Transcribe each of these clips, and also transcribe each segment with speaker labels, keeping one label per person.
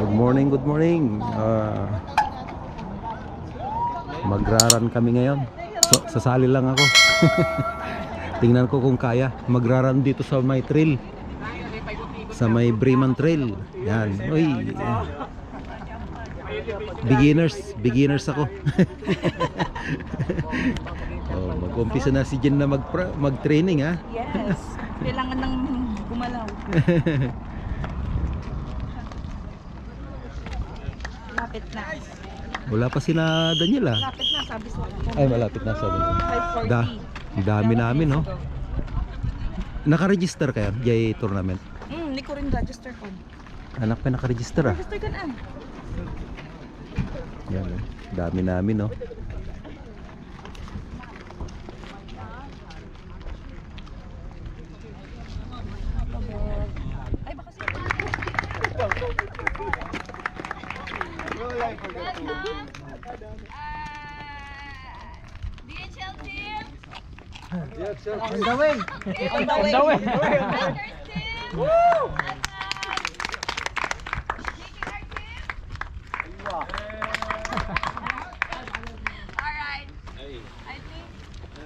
Speaker 1: Good morning, good morning. Magraran kami ngayon. So, sasali lang ako. Tingnan ko kung kaya. Magraran dito sa may trail. Sa may Breman Trail. Yan. Uy. Beginners ako. Oh, mag-umpisa na si Jen na mag-training ha.
Speaker 2: Yes. Kailangan nang gumalaw. Lapit na.
Speaker 1: Wala pa sila Daniela.
Speaker 2: Lapit na, sabi sa
Speaker 1: Ay, malapit na sabi.
Speaker 2: 5:40.
Speaker 1: Dami namin, no? Naka-register kayo, Jay Tournament?
Speaker 2: Hindi ko rin register ko.
Speaker 1: Anak pa naka-register ah.
Speaker 2: Register ka na.
Speaker 1: Yan, eh. Dami namin, no?
Speaker 2: Ay, baka siya.
Speaker 3: DHL team!
Speaker 4: On the way!
Speaker 2: On the way.
Speaker 3: Riders team! Woo! GKR team! Alright. I think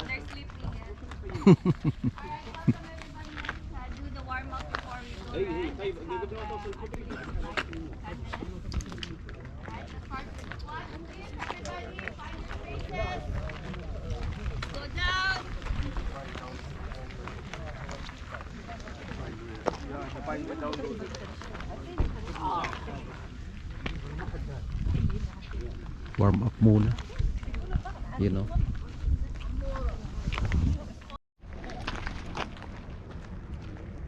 Speaker 3: they're sleeping yet. Alright, welcome everybody. Do the warm-up before we go, right? Alright, let's start with the squat. Everybody, find your spaces. Go down.
Speaker 1: Warm up muna. You know.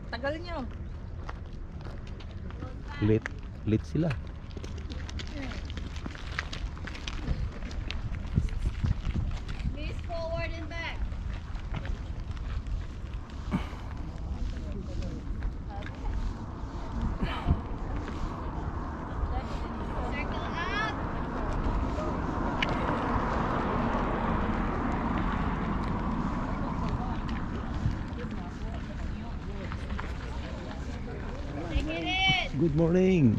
Speaker 2: Tagal niyo.
Speaker 1: Late sila.
Speaker 3: Knees forward and back. Circle out. Take it in.
Speaker 1: Good morning.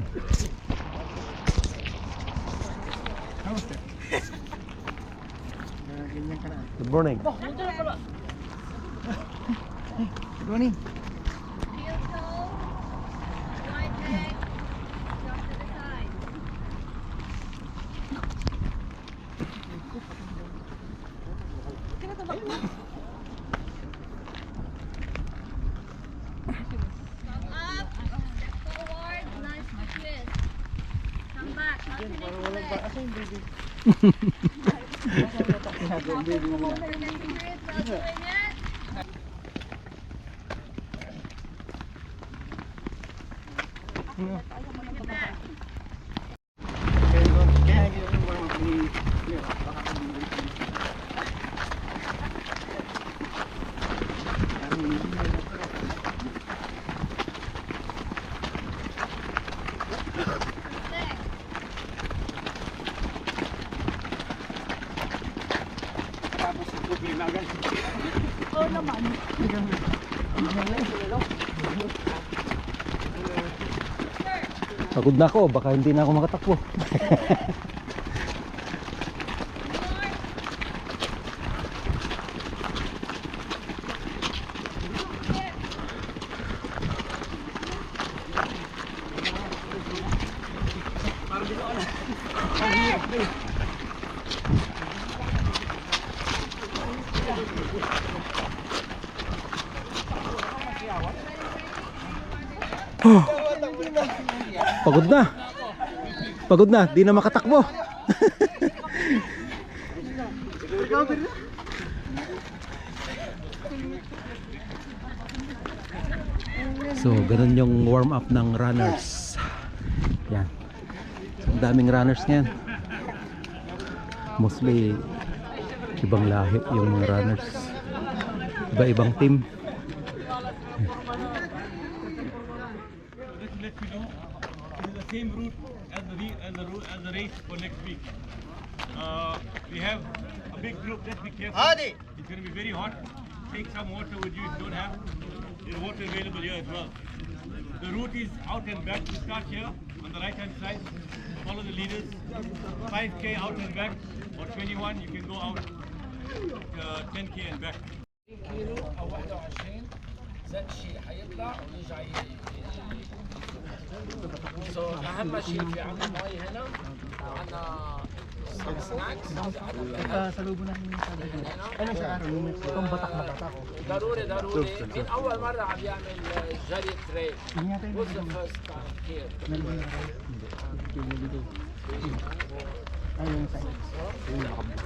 Speaker 1: Good morning.
Speaker 4: Good morning.
Speaker 3: Heel toe. Wide leg. Drop to the side. Come up. Step forward. Nice twist. Come back. Not connect the leg. Connecting to it. Well doing it. Take it back. Six.
Speaker 2: Oo naman.
Speaker 1: Pagod na ako, baka hindi na ako makatakbo. Pagod na. Pagod na, di na makatakbo. So, ganun yung warm up ng runners. Yan. So, ang daming runners ngayon. Mostly ibang lahi yung mga runners. Iba-ibang team.
Speaker 5: Let you know, it is the same route as the race for next week. We have a big group. Let's be careful. It's going to be very hot. Take some water with you if you don't have. There's water available here as well. The route is out and back. You start here on the right hand side. Follow the leaders. 5K out and back, or 21. You can go out 10K and back.
Speaker 6: كيلو او 21 زاد شيء حيطلع ويرجع اهم شيء في عندنا مي هنا وعندنا سناكس ضروري من اول مره عم يعمل جري تريل what's the first time here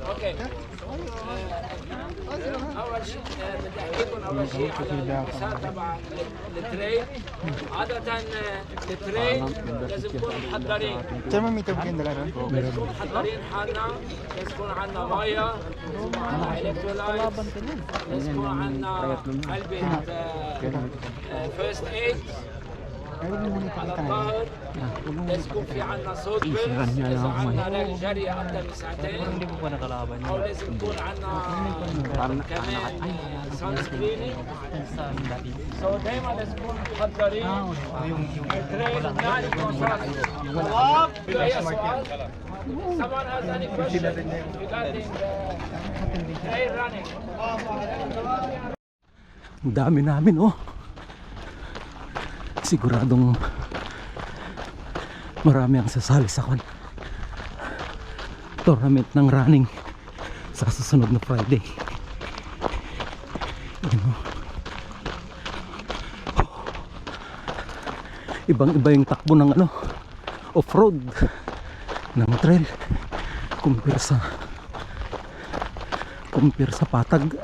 Speaker 6: اوكي اول شيء بدي احكي لكم اول شيء على المسار تبع التريل عاده التريل لازم نكون محضرين لازم نكون محضرين حالنا لازم يكون عندنا ميه لازم يكون عندنا الكترولايت لازم يكون عندنا علبه فيرست ايد على الظهر لازم يكون في عندنا صوت بيلز اذا عندنا جري اكثر من ساعتين او لازم يكون عندنا كمان سان سكرينينج سو دائما لازم نكون محضرين التريل ما يكون فاضي في اي سؤال someone has any question regarding the trail running
Speaker 1: Ang dami namin oh. Siguradong marami ang sasali sa tournament ng running sa susunod na Friday. Ibang-iba yung takbo ng off-road ng trail compare sa patag.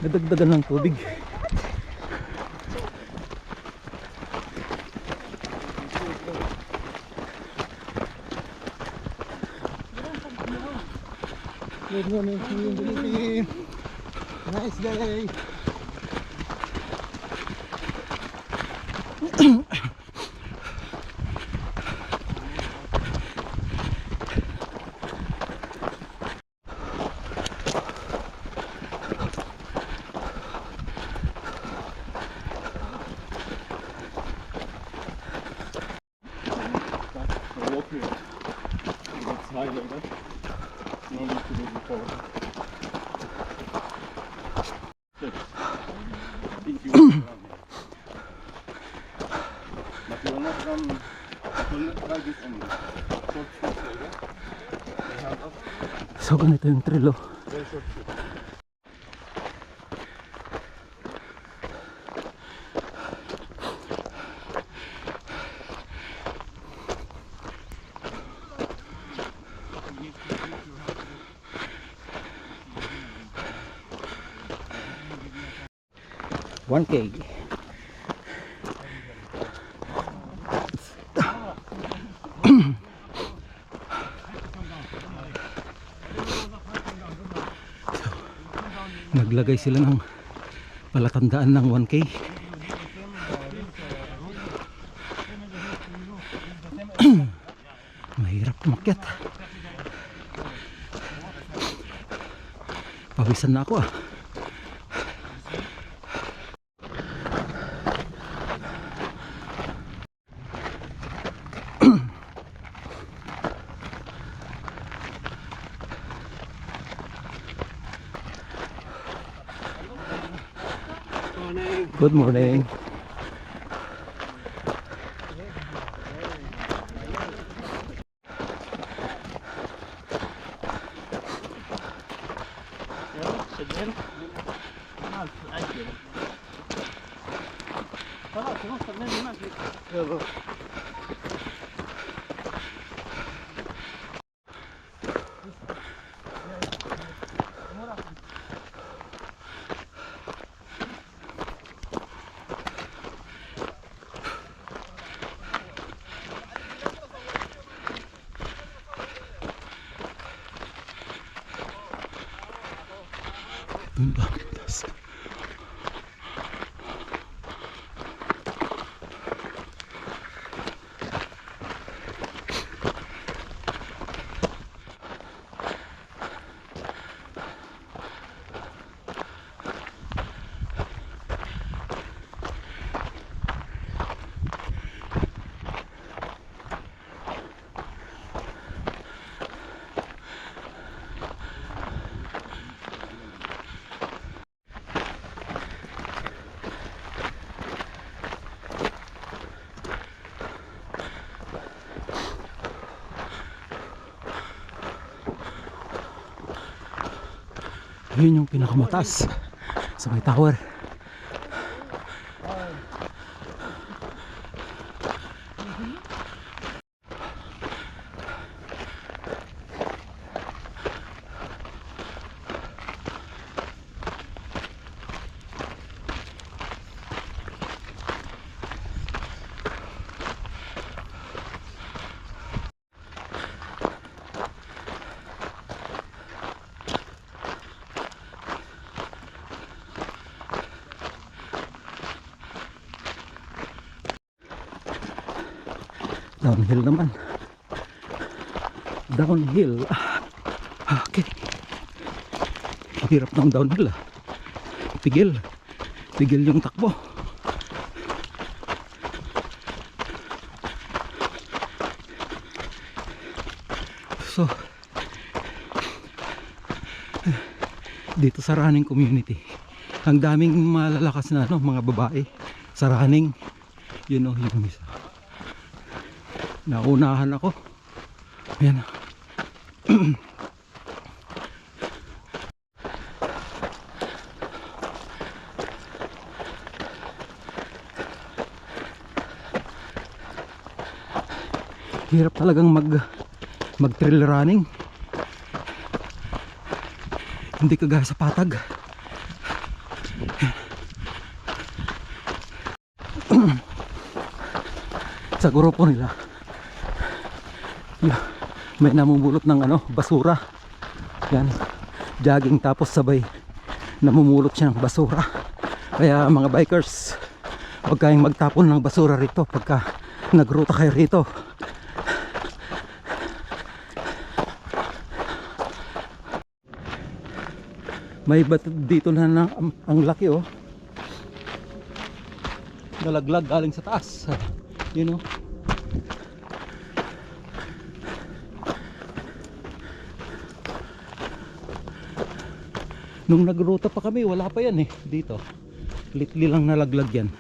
Speaker 1: Nadagdagan ng tubig.
Speaker 4: Good morning, Philippines. Nice day. So ganito yung trail oh. $1K. Naglagay sila ng palatandaan ng 1K. Mahirap umakyat. Pawisan na ako ah. Good morning. Doon ba? Taas. Yun yung pinakamataas sa may tower. Downhill naman. Downhill. Okay. Hirap ng downhill. Pigil. Pigil yung takbo. So, dito sa running community, ang daming malalakas na mga babae sa running. Yun yung isa. Naunahan ako. Ayan. Hirap talagang mag trail running. Hindi kagaya sa patag. Sa grupo nila, may namumulot ng basura. Yan, jogging tapos sabay namumulot siya ng basura. Kaya mga bikers, huwag kayong magtapon ng basura rito pagka nagruta kayo rito. May bato dito na ang laki nalaglag galing sa taas. You know. Nung nagruta pa kami, wala pa yan dito. Litli lang nalaglag yan.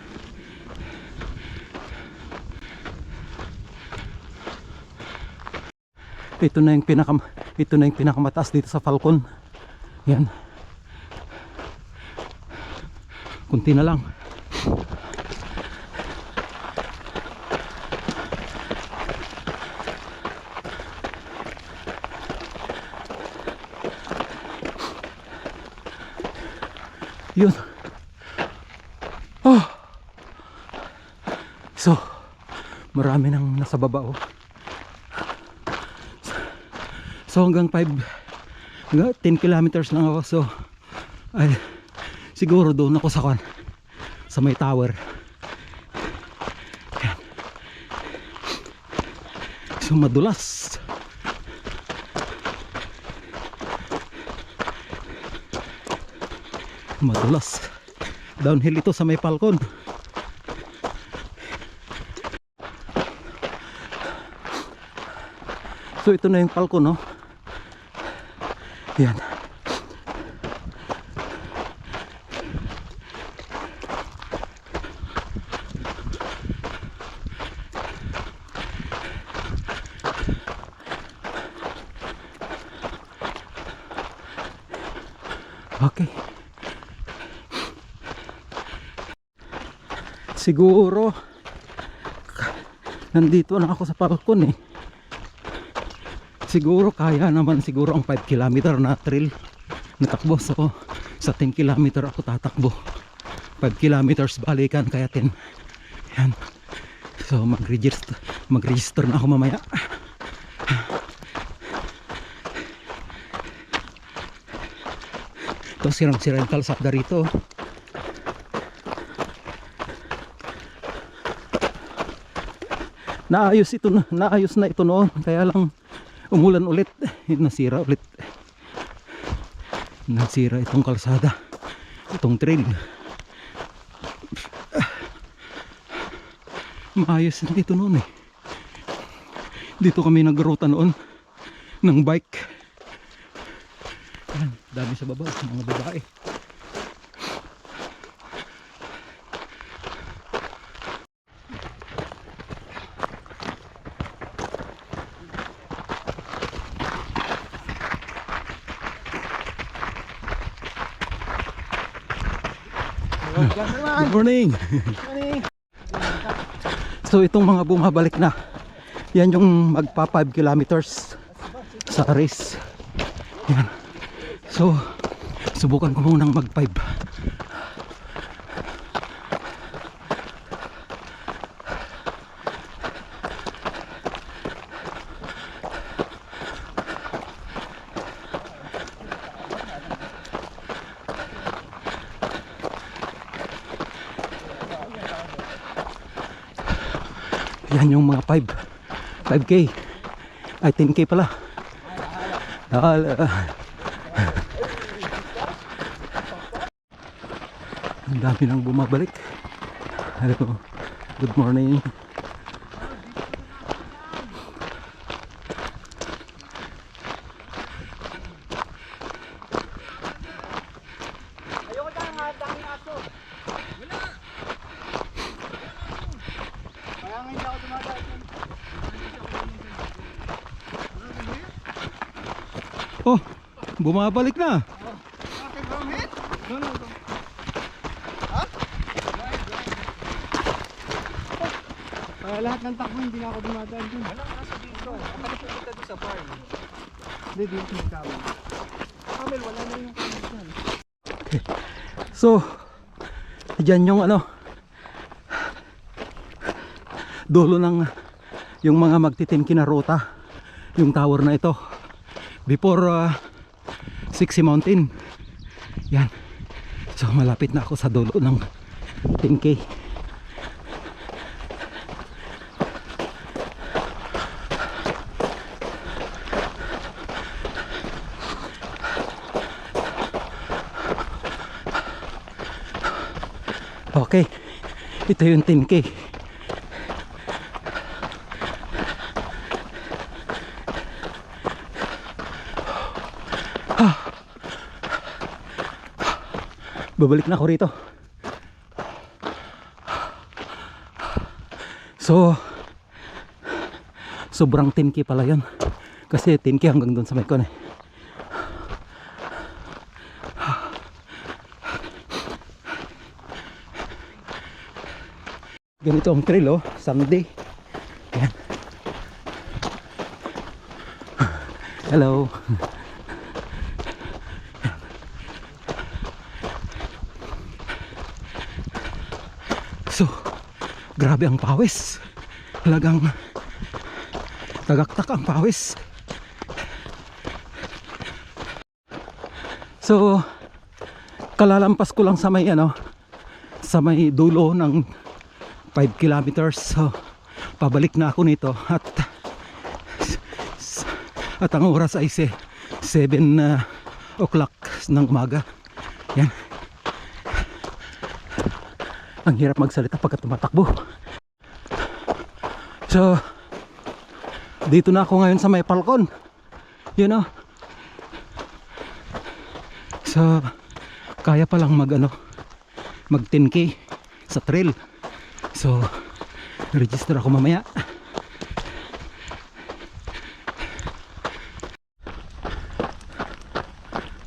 Speaker 4: Ito na yung pinakamataas dito sa Falcon. Yan. Kunti na lang. Yun. Oh. So, marami nang nasa baba So hanggang 10 kilometers lang ako. So ay siguro doon ako sa may tower. Yan. So madulas. Madulas. Downhill ito sa may Falcon. So ito na yung Falcon Yan. Okay. Siguro nandito na ako sa balkon eh. Siguro kaya naman siguro ang 5 kilometer na trail na takbo. So sa 10 kilometer ako tatakbo. 5 kilometers balikan kaya 10. Yan. So mag-register na ako mamaya. Ito sirang-sirang kalsada rito. Naayos na ito noon, kaya lang umulan ulit, nasira ulit. Nasira itong kalsada, itong trail. Maayos na ito noon eh. Dito kami nagruta noon ng bike. Yan, dami sa baba, mga babae. Good morning. So itong mga bumabalik na, yan yung magpa 5 kilometers sa race. Yan. So subukan ko munang mag 5. Yan yung mga 5K ay 10K pala. Ang dami nang bumabalik. Hello, good morning. Oh, bumabalik na.
Speaker 7: Lahat ng takbo hindi na ako dumadaan dun. Wala ka kasi dito. Ako pupunta doon sa farm. Hindi, dito yung kawin. Kamel, wala na yung kawin dyan.
Speaker 4: Okay. So, dyan yung ano, dulo ng yung mga magtitinki na ruta, yung tower na ito before Sixty Mountain. Yan. So malapit na ako sa dulo ng 10K. Okay, ito yung 10K. Babalik na ako rito. So sobrang 10K pala yun, kasi 10K hanggang doon sa may kon eh. Ganito ang trail oh, Sunday. Yan. Hello. So, grabe ang pawis. Talagang tagaktak ang pawis. So, kalalampas ko lang sa may ano, sa may dulo ng 5 kilometers. So, pabalik na ako nito at ang oras ay 7 o'clock ng umaga. Yan. Ang hirap magsalita pagka tumatakbo. So, dito na ako ngayon sa may Falcon. You know. So, kaya palang mag 10K sa trail. So, register ako mamaya.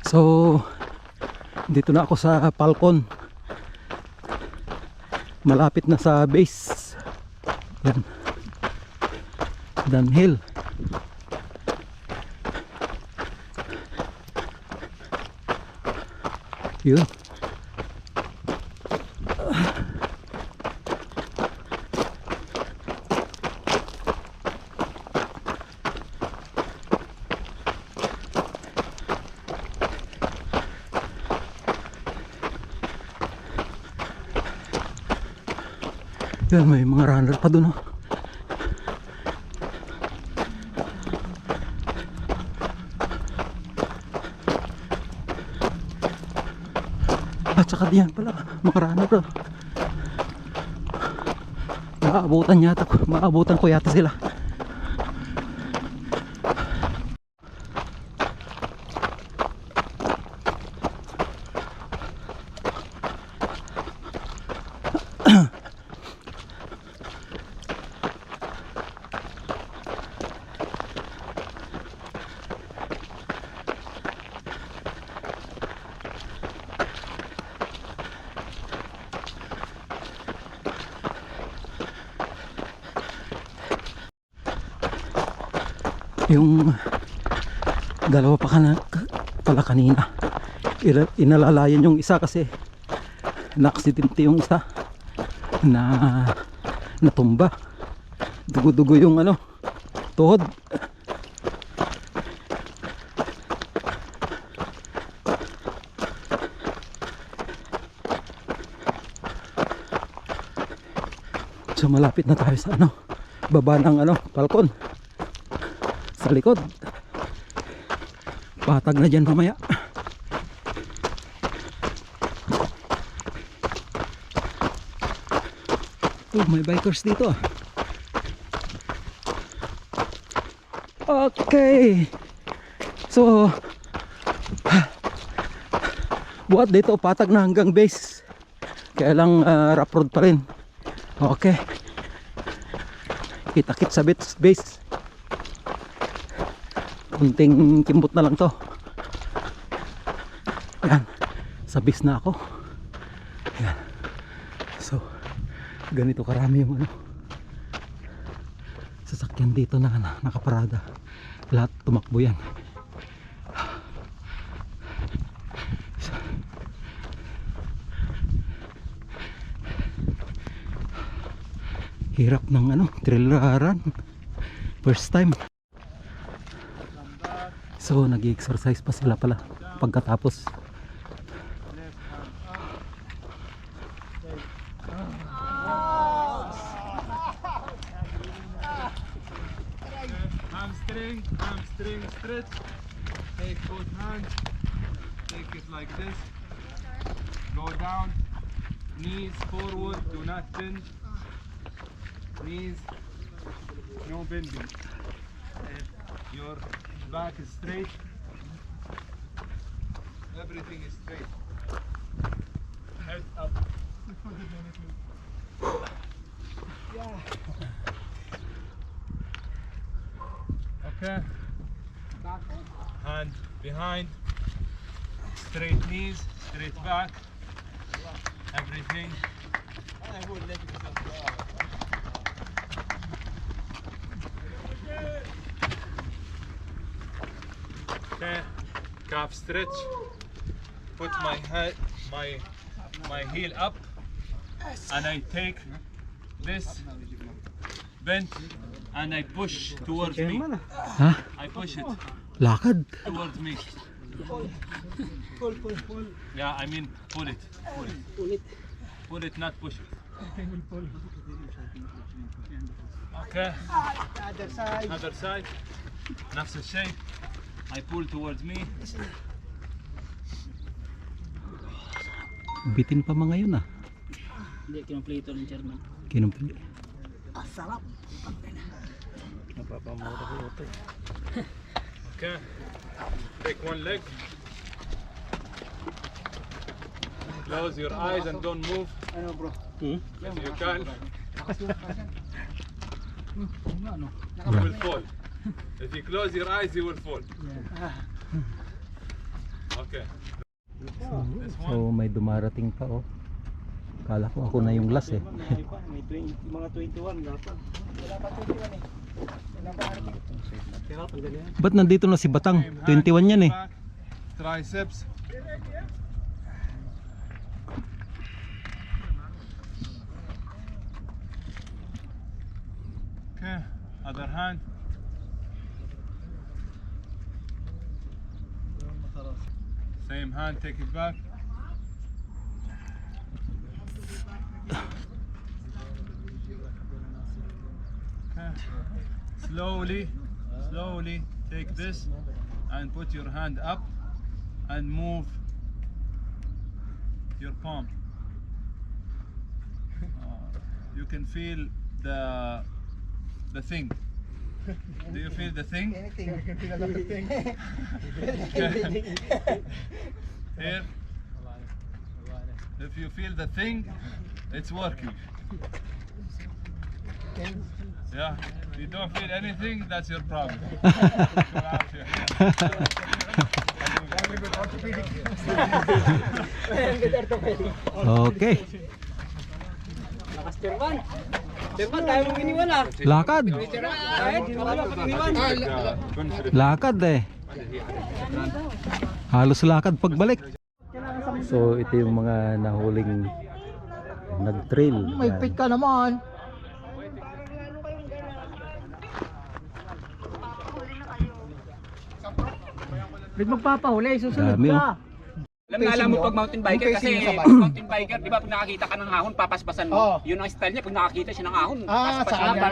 Speaker 4: So, Dito na ako sa Falcon. Malapit na sa base. Yan. Dunhill. Yun. Yan, may mga runner pa doon, oh. At saka diyan pala, mga runner, oh. Maabutan ko yata sila. Yung dalawa pala kanina, inalalayan yung isa kasi na-aksidente yung isa, na natumba, dugo-dugo yung ano, tuhod. So malapit na tayo sa ano, baba ng ano, Falcon. Sa likod, patag na dyan mamaya. Oh, may bikers dito, ah. Okay, so buhat dito, patag na hanggang base, kaya lang rough road pa rin. Okay, kita-kit sa base. Kunting kimbot na lang to. Yan, sa base na ako. Yan. So ganito karami yung ano, sasakyan dito na nakaparada. Lahat tumakbo yan. Hirap ng ano, trail run. First time. So nag-exercise pa sila pala pagkatapos.
Speaker 5: Hamstring stretch. Take both hands. Take it like this. Go down. Knees forward. Do not bend. Knees. No bending. Your back is straight. Everything is straight. Head up. Okay. Hand behind. Straight knees, straight back. Everything. Okay, calf stretch. Put my head, my heel up, and I take this bend and I push towards me.
Speaker 4: Ha?
Speaker 5: I push it
Speaker 4: Lakad.
Speaker 5: towards me. Yeah, I mean pull it. Pull it, not push it. Okay. Other side. نفس الشيء. I pull towards me.
Speaker 4: Bitin pa mga yun, ah.
Speaker 6: Hindi, kinumpleto ng chairman.
Speaker 4: Kinumpili.
Speaker 5: Okay. Take one leg. Close your eyes and don't move. If you can, you will fall. If you close your eyes, you will fall. Okay.
Speaker 4: So may dumarating pa oh. Kala ko ako na yung last eh.
Speaker 7: Mga 21 dapat. Wala pa 21 eh. Wala pa Kaya tanggal yan.
Speaker 4: Ba't nandito na si Batang? 21 yan eh.
Speaker 5: Back, triceps. Okay, other hand. Same hand, take it back. Okay. Slowly take this and put your hand up and move your palm. You can feel the thing. Do you feel the thing?
Speaker 7: Anything. You can feel a lot of things.
Speaker 5: Here. If you feel the thing, it's working. Yeah. If you don't feel anything, that's your problem.
Speaker 4: Okay.
Speaker 6: Derman, tayo mong iniwan ah.
Speaker 4: Lakad.
Speaker 6: Wala pa iniwan.
Speaker 4: Lakad eh. Halos lakad pagbalik. So ito yung mga nahuling nag-trail.
Speaker 7: May pick ka naman. Ba't magpapahuli? Susunod
Speaker 4: Dami,
Speaker 7: ka.
Speaker 6: Alam mo pag mountain biker
Speaker 7: Yung
Speaker 6: kasi
Speaker 7: pacing niya
Speaker 6: pag mountain biker, di ba pag nakakita ka ng ahon, papaspasan mo.
Speaker 7: Oo.
Speaker 6: Yun ang style niya, pag nakakita siya ng ahon,
Speaker 7: Ah,
Speaker 6: paspasan
Speaker 7: saan?
Speaker 6: niya.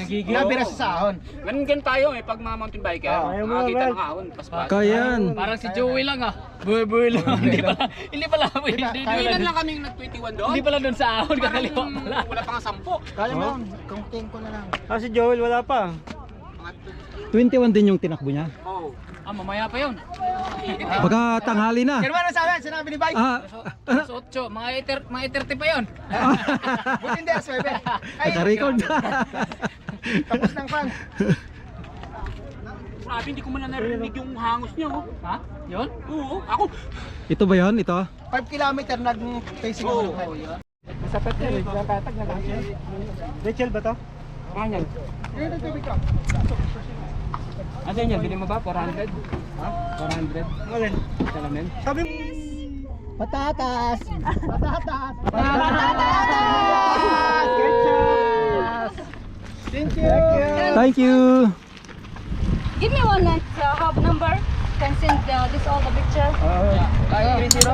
Speaker 7: Nagigil. Nabira sa sahon.
Speaker 6: Ganun tayo eh, pag mga mountain biker, nakakita ng ahon, paspasan.
Speaker 4: Kayan.
Speaker 6: Parang si Joey lang ah. Buhay lang. Hindi pala. Hindi lang kaming nag-21 doon. Hindi pala doon sa ahon, kakaliwa pala. Wala pa nga 10.
Speaker 7: Kaya mo, kung ko na lang.
Speaker 8: Si Joel wala pa.
Speaker 4: 21 din yung tinakbo niya.
Speaker 6: Oo. Mamaya pa yun.
Speaker 4: Baka tanghali na.
Speaker 7: Yan naman ang sabi, sinabi ni Bay.
Speaker 4: Ah,
Speaker 6: Alas 8, mga 30 pa yun.
Speaker 7: Buti hindi, aswebe. Ay,
Speaker 4: naka-record.
Speaker 7: tapos ng fan.
Speaker 6: Grabe, hindi ko man narinig yung hangos niya. Oh. Ha? Yun? Oo, ako.
Speaker 4: Ito ba 'yon? Ito?
Speaker 7: 5 kilometer nag-pacing ako.
Speaker 6: Oo, yan.
Speaker 7: Masapit yan, nagkatag na lang. Rachel ba to?
Speaker 6: Ganyan.
Speaker 7: Yan ang tubig ka.
Speaker 6: Ano yan? Bili mo ba? 400? Ha? 400?
Speaker 7: Alin?
Speaker 6: Salamin?
Speaker 7: Sabi mo. Patatas! Patatas!
Speaker 2: Patatas!
Speaker 7: Ketchup! Thank you!
Speaker 4: Thank you.
Speaker 3: Give me one hub number. Can send this all the picture.
Speaker 6: 530?